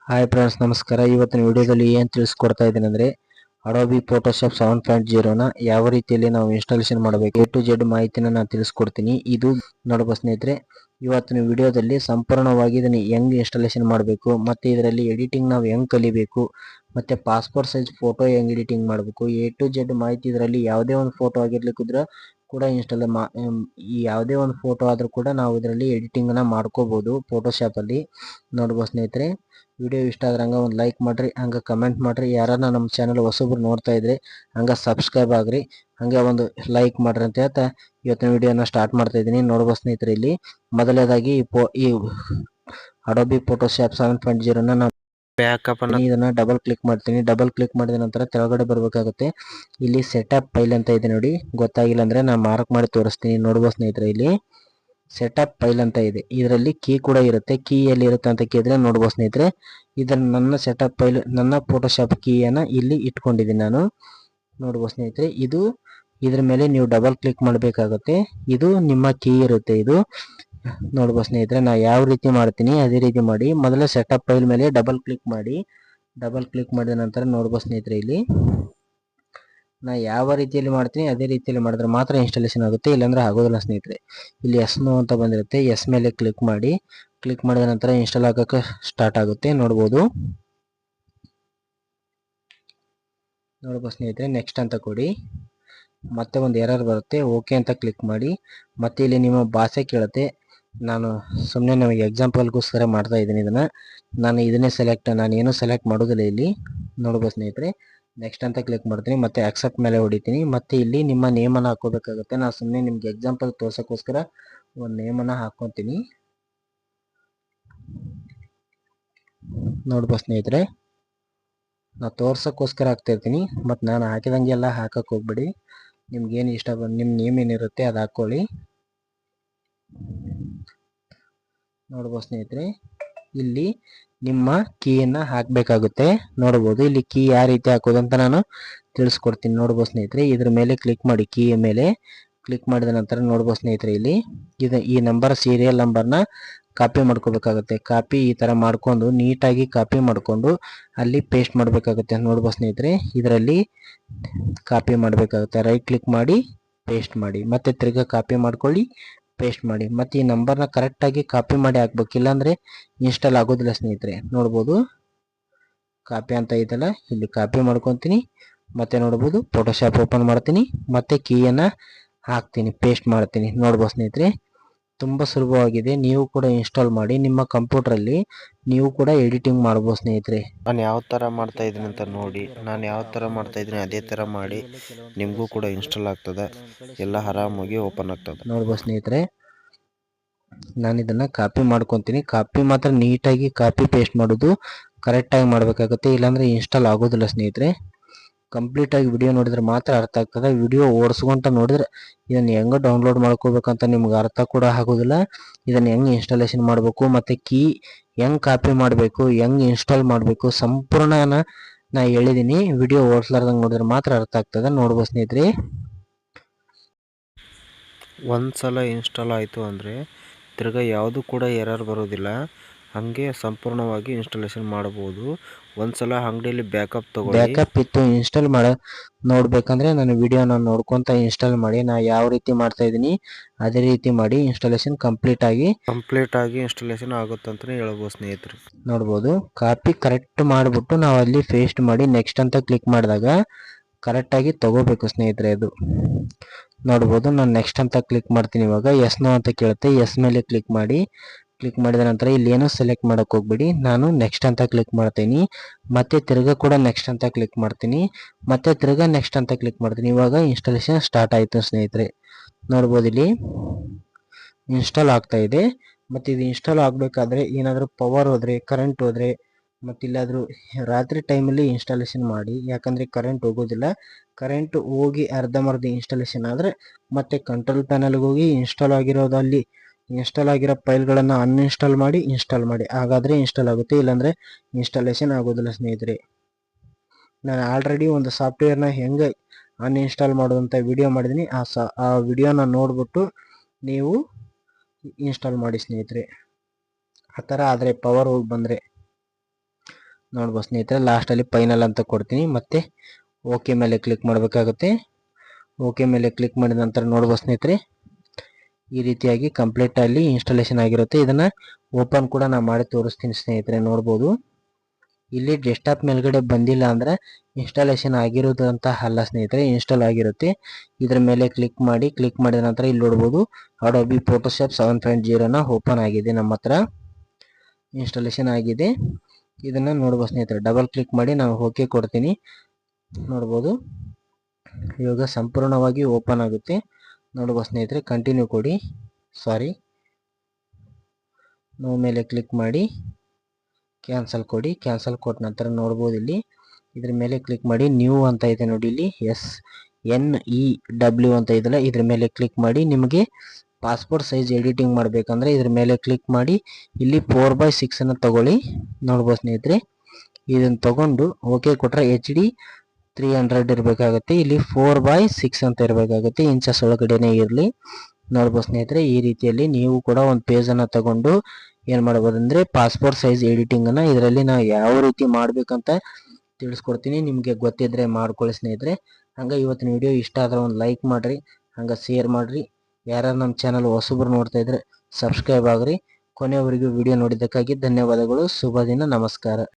Hi friends, ನಮಸ್ಕಾರ. ಇವತ್ತಿನ ವಿಡಿಯೋದಲ್ಲಿ ಏನು ತಿಳಿಸ್ಕೊಡ್ತಾ ಇದ್ದೀನಿ ಅಂದರೆ ಅಡೋಬಿ ಫೋಟೋಶಾಪ್ 7.0ನ ಯಾವ ರೀತಿಯಲ್ಲಿ ನಾವು ಇನ್ಸ್ಟಾಲೇಷನ್ ಮಾಡಬೇಕು ಎ ಟು ಜೆಡ್ ಮಾಹಿತಿನ ನಾನು ತಿಳಿಸ್ಕೊಡ್ತೀನಿ. ಇದು ನೋಡಬಹುದು ಸ್ನೇಹಿತರೆ, ಇವತ್ತಿನ ವಿಡಿಯೋದಲ್ಲಿ ಸಂಪೂರ್ಣವಾಗಿ ಇದನ್ನು ಹೆಂಗ್ ಇನ್ಸ್ಟಾಲೇಷನ್ ಮಾಡಬೇಕು, ಮತ್ತೆ ಇದರಲ್ಲಿ ಎಡಿಟಿಂಗ್ ನಾವು ಹೆಂಗ್ ಕಲಿಬೇಕು, ಮತ್ತೆ ಪಾಸ್ಪೋರ್ಟ್ ಸೈಜ್ ಫೋಟೋ ಹೆಂಗ್ ಎಡಿಟಿಂಗ್ ಮಾಡಬೇಕು, ಎ ಟು ಜೆಡ್ ಮಾಹಿತಿ ಇದರಲ್ಲಿ ಯಾವುದೇ ಒಂದು ಫೋಟೋ ಆಗಿರ್ಲಿಕ್ಕಿದ್ರೆ ಕೂಡ ಈ ಯಾವುದೇ ಒಂದು ಫೋಟೋ ಆದರೂ ಕೂಡ ನಾವು ಇದರಲ್ಲಿ ಎಡಿಟಿಂಗ್ನ ಮಾಡ್ಕೋಬಹುದು ಫೋಟೋಶಾಪ್ ಅಲ್ಲಿ. ನೋಡ್ಬೋದು ಸ್ನೇಹಿತರೆ, ವಿಡಿಯೋ ಇಷ್ಟ ಆದ್ರೆ ಹಂಗ ಒಂದು ಲೈಕ್ ಮಾಡ್ರಿ, ಹಂಗ ಕಮೆಂಟ್ ಮಾಡ್ರಿ. ಯಾರನ್ನ ನಮ್ಮ ಚಾನಲ್ ಹೊಸಬ್ರು ನೋಡ್ತಾ ಇದ್ರೆ ಹಂಗ ಸಬ್ಸ್ಕ್ರೈಬ್ ಆಗ್ರಿ, ಹಂಗೆ ಒಂದು ಲೈಕ್ ಮಾಡ್ರಿ ಅಂತ ಹೇಳ್ತಾ ಇವತ್ತಿನ ವಿಡಿಯೋನ ಸ್ಟಾರ್ಟ್ ಮಾಡ್ತಾ ಇದ್ದೀನಿ. ನೋಡ್ಬೋದು ಸ್ನೇಹಿತರೆ, ಇಲ್ಲಿ ಮೊದಲನೇದಾಗಿ ಈ ಅಡೋಬಿ ಫೋಟೋಶಾಪ್ 7.0ನ ನಾನು ಬ್ಯಾಕಪ್ ಅನ್ನು ಇದನ್ನ ಡಬಲ್ ಕ್ಲಿಕ್ ಮಾಡ್ತೀನಿ. ಡಬಲ್ ಕ್ಲಿಕ್ ಮಾಡಿದ ನಂತರ ಕೆಳಗಡೆ ಬರಬೇಕಾಗುತ್ತೆ. ಇಲ್ಲಿ ಸೆಟಪ್ ಫೈಲ್ ಅಂತ ಇದೆ ನೋಡಿ, ಗೊತ್ತಾಗಿಲ್ಲ ಅಂದ್ರೆ ನಾನು ಮಾರ್ಕ್ ಮಾಡಿ ತೋರಿಸ್ತೀನಿ. ನೋಡ್ಬೋದು ಸ್ನೇಹಿತರೆ, ಇಲ್ಲಿ ಸೆಟಪ್ ಫೈಲ್ ಅಂತ ಇದೆ. ಇದರಲ್ಲಿ ಕೀ ಕೂಡ ಇರುತ್ತೆ. ಕೀ ಎಲ್ಲಿ ಇರುತ್ತೆ ಅಂತ ಕೇಳಿದ್ರೆ ನೋಡ್ಬೋದು ಸ್ನೇಹಿತರೆ, ಇದನ್ನ ನನ್ನ ಸೆಟಪ್ ಫೈಲ್, ನನ್ನ ಫೋಟೋಶಾಪ್ ಕೀಯನ್ನ ಇಲ್ಲಿ ಇಟ್ಕೊಂಡಿದ್ದೀನಿ ನಾನು. ನೋಡ್ಬೋದು ಸ್ನೇಹಿತರೆ, ಇದ್ರ ಮೇಲೆ ನೀವು ಡಬಲ್ ಕ್ಲಿಕ್ ಮಾಡಬೇಕಾಗುತ್ತೆ. ಇದು ನಿಮ್ಮ ಕೀ ಇರುತ್ತೆ. ಇದು ನೋಡ್ಬೋದು ಸ್ನೇಹಿತರೆ, ನಾ ಯಾವ ರೀತಿ ಮಾಡ್ತೀನಿ ಅದೇ ರೀತಿ ಮಾಡಿ. ಮೊದಲ ಸೆಟಪ್ ಫೈಲ್ ಮೇಲೆ ಡಬಲ್ ಕ್ಲಿಕ್ ಮಾಡಿ. ಡಬಲ್ ಕ್ಲಿಕ್ ಮಾಡಿದ ನಂತರ ನೋಡ್ಬೋದು ಸ್ನೇಹಿತರೆ, ಇಲ್ಲಿ ನಾ ಯಾವ ರೀತಿಯಲ್ಲಿ ಮಾಡ್ತೀನಿ ಅದೇ ರೀತಿಯಲ್ಲಿ ಮಾಡಿದ್ರೆ ಮಾತ್ರ ಇನ್ಸ್ಟಾಲೇಷನ್ ಆಗುತ್ತೆ, ಇಲ್ಲಾಂದ್ರೆ ಆಗೋದಿಲ್ಲ ಸ್ನೇಹಿತರೆ. ಇಲ್ಲಿ ಎಸ್ ನೋ ಅಂತ ಬಂದಿರುತ್ತೆ, ಎಸ್ ಮೇಲೆ ಕ್ಲಿಕ್ ಮಾಡಿ. ಕ್ಲಿಕ್ ಮಾಡಿದ ನಂತರ ಇನ್ಸ್ಟಾಲ್ ಆಗಕ್ಕೆ ಸ್ಟಾರ್ಟ್ ಆಗುತ್ತೆ. ನೋಡ್ಬೋದು ಸ್ನೇಹಿತರೆ, ನೆಕ್ಸ್ಟ್ ಅಂತ ಕೊಡಿ. ಮತ್ತೆ ಒಂದು ಎರರ್ ಬರುತ್ತೆ, ಓಕೆ ಅಂತ ಕ್ಲಿಕ್ ಮಾಡಿ. ಮತ್ತೆ ಇಲ್ಲಿ ನಿಮ್ಮ ಭಾಷೆ ಕೇಳುತ್ತೆ. ನಾನು ಸುಮ್ಮನೆ ನಮಗೆ ಎಕ್ಸಾಂಪಲ್ಗೋಸ್ಕರ ಮಾಡ್ತಾ ಇದ್ದೀನಿ ಇದನ್ನ. ನಾನು ಏನು ಸೆಲೆಕ್ಟ್ ಮಾಡೋದಿಲ್ಲ ಇಲ್ಲಿ. ನೋಡ್ಬೋದು ಸ್ನೇಹಿತರೆ, ನೆಕ್ಸ್ಟ್ ಅಂತ ಕ್ಲಿಕ್ ಮಾಡ್ತೀನಿ, ಮತ್ತೆ ಅಕ್ಸೆಪ್ಟ್ ಮೇಲೆ ಹೊಡಿತೀನಿ. ಮತ್ತೆ ಇಲ್ಲಿ ನಿಮ್ಮ ನೇಮನ್ನು ಹಾಕೋಬೇಕಾಗುತ್ತೆ. ನಾನು ಸುಮ್ಮನೆ ನಿಮ್ಗೆ ಎಕ್ಸಾಂಪಲ್ ತೋರ್ಸೋಕ್ಕೋಸ್ಕರ ಒಂದು ನೇಮನ್ನು ಹಾಕ್ಕೊಂತೀನಿ. ನೋಡ್ಬೋದು ಸ್ನೇಹಿತರೆ, ನಾನು ತೋರ್ಸೋಕ್ಕೋಸ್ಕರ ಹಾಕ್ತಾ ಇರ್ತೀನಿ, ಮತ್ತು ನಾನು ಹಾಕಿದಂಗೆಲ್ಲ ಹಾಕಕ್ಕೆ ಹೋಗ್ಬೇಡಿ. ನಿಮ್ಗೇನು ಇಷ್ಟ ಬಂದು ನಿಮ್ಮ ನೇಮ್ ಏನಿರುತ್ತೆ ಅದು ಹಾಕ್ಕೊಳ್ಳಿ. ನೋಡ್ಬೋದು ಸ್ನೇಹಿತರೆ, ಇಲ್ಲಿ ನಿಮ್ಮ ಕೀಯನ್ನ ಹಾಕಬೇಕಾಗುತ್ತೆ. ನೋಡ್ಬೋದು ಇಲ್ಲಿ ಕೀ ಯಾವ ರೀತಿ ಹಾಕೋದಂತ ನಾನು ತಿಳಿಸ್ಕೊಡ್ತೀನಿ. ನೋಡ್ಬೋದು ಸ್ನೇಹಿತರೆ, ಇದ್ರ ಮೇಲೆ ಕ್ಲಿಕ್ ಮಾಡಿ. ಕೀಯ ಮೇಲೆ ಕ್ಲಿಕ್ ಮಾಡಿದ ನಂತರ ನೋಡ್ಬೋದು ಸ್ನೇಹಿತರೆ, ಇಲ್ಲಿ ಈ ನಂಬರ್, ಸೀರಿಯಲ್ ನಂಬರ್ನ ಕಾಪಿ ಮಾಡ್ಕೋಬೇಕಾಗುತ್ತೆ. ಕಾಪಿ ಈ ತರ ಮಾಡ್ಕೊಂಡು ನೀಟಾಗಿ ಕಾಪಿ ಮಾಡ್ಕೊಂಡು ಅಲ್ಲಿ ಪೇಸ್ಟ್ ಮಾಡಬೇಕಾಗುತ್ತೆ. ನೋಡ್ಬೋದು ಸ್ನೇಹಿತರೆ, ಇದರಲ್ಲಿ ಕಾಪಿ ಮಾಡಬೇಕಾಗುತ್ತೆ. ರೈಟ್ ಕ್ಲಿಕ್ ಮಾಡಿ ಪೇಸ್ಟ್ ಮಾಡಿ, ಮತ್ತೆ ತಿರ್ಗಾ ಕಾಪಿ ಮಾಡ್ಕೊಳ್ಳಿ, ಪೇಸ್ಟ್ ಮಾಡಿ. ಮತ್ತೆ ಈ ನಂಬರ್ನ ಕರೆಕ್ಟಾಗಿ ಕಾಪಿ ಮಾಡಿ ಹಾಕ್ಬೇಕು, ಇಲ್ಲಾಂದ್ರೆ ಇನ್ಸ್ಟಾಲ್ ಆಗೋದಿಲ್ಲ ಸ್ನೇಹಿತರೆ. ನೋಡ್ಬೋದು ಕಾಪಿ ಅಂತ ಇದೆಲ್ಲ, ಇಲ್ಲಿ ಕಾಪಿ ಮಾಡ್ಕೊತೀನಿ. ಮತ್ತೆ ನೋಡ್ಬೋದು ಫೋಟೋಶಾಪ್ ಓಪನ್ ಮಾಡ್ತೀನಿ, ಮತ್ತೆ ಕೀಯನ್ನ ಹಾಕ್ತೀನಿ, ಪೇಸ್ಟ್ ಮಾಡ್ತೀನಿ. ನೋಡ್ಬೋದು ಸ್ನೇಹಿತರೆ, ತುಂಬ ಸುಲಭವಾಗಿದೆ. ನೀವು ಕೂಡ ಇನ್ಸ್ಟಾಲ್ ಮಾಡಿ ನಿಮ್ಮ ಕಂಪ್ಯೂಟರಲ್ಲಿ, ನೀವು ಕೂಡ ಎಡಿಟಿಂಗ್ ಮಾಡ್ಬೋದು ಸ್ನೇಹಿತರೆ. ನಾನು ಯಾವ ಥರ ಮಾಡ್ತಾ ಇದ್ದೀನಿ ಅಂತ ನೋಡಿ, ನಾನು ಯಾವ ಥರ ಮಾಡ್ತಾ ಇದ್ದೀನಿ ಅದೇ ಥರ ಮಾಡಿ ನಿಮಗೂ ಕೂಡ ಇನ್ಸ್ಟಾಲ್ ಆಗ್ತದೆ, ಎಲ್ಲ ಆರಾಮಾಗಿ ಓಪನ್ ಆಗ್ತದೆ. ನೋಡ್ಬೋದು ಸ್ನೇಹಿತರೆ, ನಾನು ಇದನ್ನು ಕಾಪಿ ಮಾಡ್ಕೊತೀನಿ. ಕಾಪಿ ಮಾತ್ರ ನೀಟಾಗಿ ಕಾಪಿ ಪೇಸ್ಟ್ ಮಾಡೋದು ಕರೆಕ್ಟಾಗಿ ಮಾಡಬೇಕಾಗುತ್ತೆ, ಇಲ್ಲಾಂದರೆ ಇನ್ಸ್ಟಾಲ್ ಆಗೋದಿಲ್ಲ ಸ್ನೇಹಿತರೆ. ಕಂಪ್ಲೀಟಾಗಿ ವಿಡಿಯೋ ನೋಡಿದ್ರೆ ಮಾತ್ರ ಅರ್ಥ ಆಗ್ತದೆ. ವಿಡಿಯೋ ಓಡಿಸ್ಕೊಂತ ನೋಡಿದ್ರೆ ಇದನ್ನು ಹೆಂಗೆ ಡೌನ್ಲೋಡ್ ಮಾಡ್ಕೋಬೇಕಂತ ನಿಮ್ಗೆ ಅರ್ಥ ಕೂಡ ಆಗೋದಿಲ್ಲ. ಇದನ್ನು ಹೆಂಗೆ ಇನ್ಸ್ಟಾಲೇಷನ್ ಮಾಡಬೇಕು, ಮತ್ತು ಕೀ ಹೆಂಗೆ ಕಾಪಿ ಮಾಡಬೇಕು, ಹೆಂಗೆ ಇನ್ಸ್ಟಾಲ್ ಮಾಡಬೇಕು, ಸಂಪೂರ್ಣ ನಾ ಹೇಳಿದ್ದೀನಿ. ವಿಡಿಯೋ ಓಡಿಸ್ಲಾರ್ದಂಗೆ ನೋಡಿದ್ರೆ ಮಾತ್ರ ಅರ್ಥ ಆಗ್ತದೆ. ನೋಡ್ಬೋದು ಸ್ನೇಹಿತರೆ, ಒಂದ್ಸಲ ಇನ್ಸ್ಟಾಲ್ ಆಯಿತು ಅಂದರೆ ತಿರ್ಗಾ ಯಾವುದು ಕೂಡ ಎರರ್ ಬರೋದಿಲ್ಲ. ಹಾಗೆ ಸಂಪೂರ್ಣವಾಗಿ ಇನ್ಸ್ಟಾಲೇಷನ್ ಮಾಡಬಹುದು. ಒಂದ್ಸಲ ಅಂಗಡಿಯಲ್ಲಿ ಬ್ಯಾಕಪ್ ತಗೊಳ್ಳಿ. ಬ್ಯಾಕಪ್ ಇತ್ತು ಇನ್ಸ್ಟಾಲ್ ನೋಡ್ಬೇಕಂದ್ರೆ ನಾನು ವಿಡಿಯೋನ ನೋಡ್ಕೊಂತ ಇನ್ಸ್ಟಾಲ್ ಮಾಡಿ. ನಾ ಯಾವ ರೀತಿ ಮಾಡ್ತಾ ಇದ್ದೀನಿ ಅದೇ ರೀತಿ ಮಾಡಿ ಇನ್ಸ್ಟಾಲೇಷನ್ ಕಂಪ್ಲೀಟ್ ಆಗಿ ಇನ್ಸ್ಟಾಲೇಷನ್ ಆಗುತ್ತೆ ಅಂತಲೇ ಹೇಳ್ಬೋದು ಸ್ನೇಹಿತರೆ. ನೋಡ್ಬೋದು, ಕಾಪಿ ಕರೆಕ್ಟ್ ಮಾಡಿಬಿಟ್ಟು ನಾವು ಅಲ್ಲಿ ಪೇಸ್ಟ್ ಮಾಡಿ ನೆಕ್ಸ್ಟ್ ಅಂತ ಕ್ಲಿಕ್ ಮಾಡಿದಾಗ ಕರೆಕ್ಟಾಗಿ ತಗೋಬೇಕು ಸ್ನೇಹಿತರೆ. ಅದು ನೋಡ್ಬೋದು, ನಾನು ನೆಕ್ಸ್ಟ್ ಅಂತ ಕ್ಲಿಕ್ ಮಾಡ್ತೀನಿ. ಇವಾಗ ಎಸ್ ನೋ ಅಂತ ಕೇಳುತ್ತೆ, ಎಸ್ ಮೇಲೆ ಕ್ಲಿಕ್ ಮಾಡಿ. ಕ್ಲಿಕ್ ಮಾಡಿದ ನಂತರ ಇಲ್ಲಿ ಏನು ಸೆಲೆಕ್ಟ್ ಮಾಡೋಕೆ ಹೋಗ್ಬೇಡಿ. ನಾನು ನೆಕ್ಸ್ಟ್ ಅಂತ ಕ್ಲಿಕ್ ಮಾಡ್ತೀನಿ, ಮತ್ತೆ ತಿರ್ಗಾ ಕೂಡ ನೆಕ್ಸ್ಟ್ ಅಂತ ಕ್ಲಿಕ್ ಮಾಡ್ತೀನಿ, ಮತ್ತೆ ತಿರ್ಗಾ ನೆಕ್ಸ್ಟ್ ಅಂತ ಕ್ಲಿಕ್ ಮಾಡ್ತೀನಿ. ಇವಾಗ ಇನ್ಸ್ಟಾಲೇಷನ್ ಸ್ಟಾರ್ಟ್ ಆಯಿತು ಸ್ನೇಹಿತರೆ. ನೋಡ್ಬೋದು, ಇಲ್ಲಿ ಇನ್ಸ್ಟಾಲ್ ಆಗ್ತಾ ಇದೆ. ಮತ್ತು ಇದು ಇನ್ಸ್ಟಾಲ್ ಆಗಬೇಕಾದ್ರೆ ಏನಾದರೂ ಪವರ್ ಹೋದರೆ, ಕರೆಂಟ್ ಹೋದರೆ, ಮತ್ತಿಲ್ಲಾದರೂ ರಾತ್ರಿ ಟೈಮಲ್ಲಿ ಇನ್ಸ್ಟಾಲೇಷನ್ ಮಾಡಿ, ಯಾಕಂದರೆ ಕರೆಂಟ್ ಹೋಗೋದಿಲ್ಲ. ಕರೆಂಟ್ ಹೋಗಿ ಅರ್ಧಂಬರ್ಧ ಇನ್ಸ್ಟಾಲೇಷನ್ ಆದರೆ ಮತ್ತೆ ಕಂಟ್ರೋಲ್ ಪ್ಯಾನಲ್ಗೆ ಹೋಗಿ ಇನ್ಸ್ಟಾಲ್ ಆಗಿರೋ ಫೈಲ್ಗಳನ್ನು ಅನ್ಇನ್ಸ್ಟಾಲ್ ಮಾಡಿ ಇನ್ಸ್ಟಾಲ್ ಮಾಡಿ, ಹಾಗಾದರೆ ಇನ್ಸ್ಟಾಲ್ ಆಗುತ್ತೆ, ಇಲ್ಲಾಂದರೆ ಇನ್ಸ್ಟಾಲೇಷನ್ ಆಗೋದಿಲ್ಲ ಸ್ನೇಹಿತರೆ. ನಾನು ಆಲ್ರೆಡಿ ಒಂದು ಸಾಫ್ಟ್ವೇರ್ನ ಹೆಂಗೆ ಅನ್ಇನ್ಸ್ಟಾಲ್ ಮಾಡೋದಂತ ವಿಡಿಯೋ ಮಾಡಿದ್ದೀನಿ. ಆ ವಿಡಿಯೋನ ನೋಡಿಬಿಟ್ಟು ನೀವು ಇನ್ಸ್ಟಾಲ್ ಮಾಡಿ ಸ್ನೇಹಿತರೆ. ಆ ಥರ ಆದರೆ ಪವರ್ ಹೋಗಿ ಬಂದರೆ ನೋಡ್ಬೋದು ಸ್ನೇಹಿತರೆ, ಲಾಸ್ಟಲ್ಲಿ ಫೈನಲ್ ಅಂತ ಕೊಡ್ತೀನಿ. ಮತ್ತೆ ಓಕೆ ಮೇಲೆ ಕ್ಲಿಕ್ ಮಾಡಬೇಕಾಗುತ್ತೆ. ಓಕೆ ಮೇಲೆ ಕ್ಲಿಕ್ ಮಾಡಿದ ನಂತರ ನೋಡ್ಬೋದು ಸ್ನೇಹಿತರೆ, ಈ ರೀತಿಯಾಗಿ ಕಂಪ್ಲೀಟ್ ಅಲ್ಲಿ ಇನ್ಸ್ಟಾಲೇಷನ್ ಆಗಿರುತ್ತೆ. ಇದನ್ನ ಓಪನ್ ಕೂಡ ನಾನು ಮಾಡಿ ತೋರಿಸ್ತೀನಿ ಸ್ನೇಹಿತರೆ. ನೋಡ್ಬೋದು ಇಲ್ಲಿ ಡೆಸ್ಕ್ಟಾಪ್ ಮೇಲ್ಗಡೆ ಬಂದಿಲ್ಲ ಅಂದ್ರೆ ಇನ್ಸ್ಟಾಲೇಷನ್ ಆಗಿರೋದು ಅಂತ ಅಲ್ಲ ಸ್ನೇಹಿತರೆ, ಇನ್ಸ್ಟಾಲ್ ಆಗಿರುತ್ತೆ. ಇದ್ರ ಮೇಲೆ ಕ್ಲಿಕ್ ಮಾಡಿದ ನಂತರ ಇಲ್ಲಿ ನೋಡ್ಬೋದು ಅಡೋಬಿ ಫೋಟೋಶಾಪ್ 7.0 ಓಪನ್ ಆಗಿದೆ, ನಮ್ಮ ಹತ್ರ ಇನ್ಸ್ಟಾಲೇಷನ್ ಆಗಿದೆ. ಇದನ್ನ ನೋಡ್ಬೋದು ಸ್ನೇಹಿತರೆ, ಡಬಲ್ ಕ್ಲಿಕ್ ಮಾಡಿ ನಾನು ಓಕೆ ಕೊಡ್ತೀನಿ. ನೋಡ್ಬೋದು ಇವಾಗ ಸಂಪೂರ್ಣವಾಗಿ ಓಪನ್ ಆಗುತ್ತೆ. ನೋಡ್ಬೋದು ಸ್ನೇಹಿತರೆ, ಕಂಟಿನ್ಯೂ ಕೊಡಿ, ನೋ ಮೇಲೆ ಕ್ಲಿಕ್ ಮಾಡಿ ಕ್ಯಾನ್ಸಲ್ ಕೊಡಿ. ಕ್ಯಾನ್ಸಲ್ ಕೊಟ್ಟ ನಂತರ ನೋಡ್ಬೋದು ಇಲ್ಲಿ ಇದ್ರ ಮೇಲೆ ಕ್ಲಿಕ್ ಮಾಡಿ, ನ್ಯೂ ಅಂತ ಇದೆ ನೋಡಿ, ಇಲ್ಲಿ SNEW ಅಂತ ಇದೆಯಲ್ಲ, ಇದ್ರ ಮೇಲೆ ಕ್ಲಿಕ್ ಮಾಡಿ. ನಿಮಗೆ ಪಾಸ್ಪೋರ್ಟ್ ಸೈಜ್ ಎಡಿಟಿಂಗ್ ಮಾಡಬೇಕಂದ್ರೆ ಇದ್ರ ಮೇಲೆ ಕ್ಲಿಕ್ ಮಾಡಿ ಇಲ್ಲಿ 4:6 ಅನ್ನು ತಗೊಳ್ಳಿ. ನೋಡ್ಬೋದು ಸ್ನೇಹಿತರೆ, ಇದನ್ನು ತಗೊಂಡು ಓಕೆ ಕೊಟ್ರೆ HD 300 ಇರಬೇಕಾಗುತ್ತೆ. ಇಲ್ಲಿ 4:6 ಅಂತ ಇರಬೇಕಾಗುತ್ತೆ, ಇಂಚಸ್ ಒಳಗಡೆನೆ ಇರಲಿ. ನೋಡ್ಬೋದು ಸ್ನೇಹಿತರೆ, ಈ ರೀತಿಯಲ್ಲಿ ನೀವು ಕೂಡ ಒಂದು ಪೇಜನ್ನು ತಗೊಂಡು ಏನು ಮಾಡ್ಬೋದು ಅಂದರೆ ಪಾಸ್ಪೋರ್ಟ್ ಸೈಜ್ ಎಡಿಟಿಂಗನ್ನು ಇದರಲ್ಲಿ ನಾವು ಯಾವ ರೀತಿ ಮಾಡಬೇಕಂತ ತಿಳಿಸ್ಕೊಡ್ತೀನಿ. ನಿಮಗೆ ಗೊತ್ತಿದ್ರೆ ಮಾಡ್ಕೊಳ್ಳಿ ಸ್ನೇಹಿತರೆ. ಹಂಗೆ ಇವತ್ತಿನ ವಿಡಿಯೋ ಇಷ್ಟ ಆದ್ರೆ ಒಂದು ಲೈಕ್ ಮಾಡಿರಿ, ಹಂಗೆ ಶೇರ್ ಮಾಡಿರಿ. ಯಾರು ನಮ್ಮ ಚಾನಲ್ ಹೊಸಬ್ರು ನೋಡ್ತಾ ಇದ್ರೆ ಸಬ್ಸ್ಕ್ರೈಬ್ ಆಗ್ರಿ. ಕೊನೆಯವರೆಗೂ ವಿಡಿಯೋ ನೋಡಿದ್ದಕ್ಕಾಗಿ ಧನ್ಯವಾದಗಳು. ಶುಭ ದಿನ, ನಮಸ್ಕಾರ.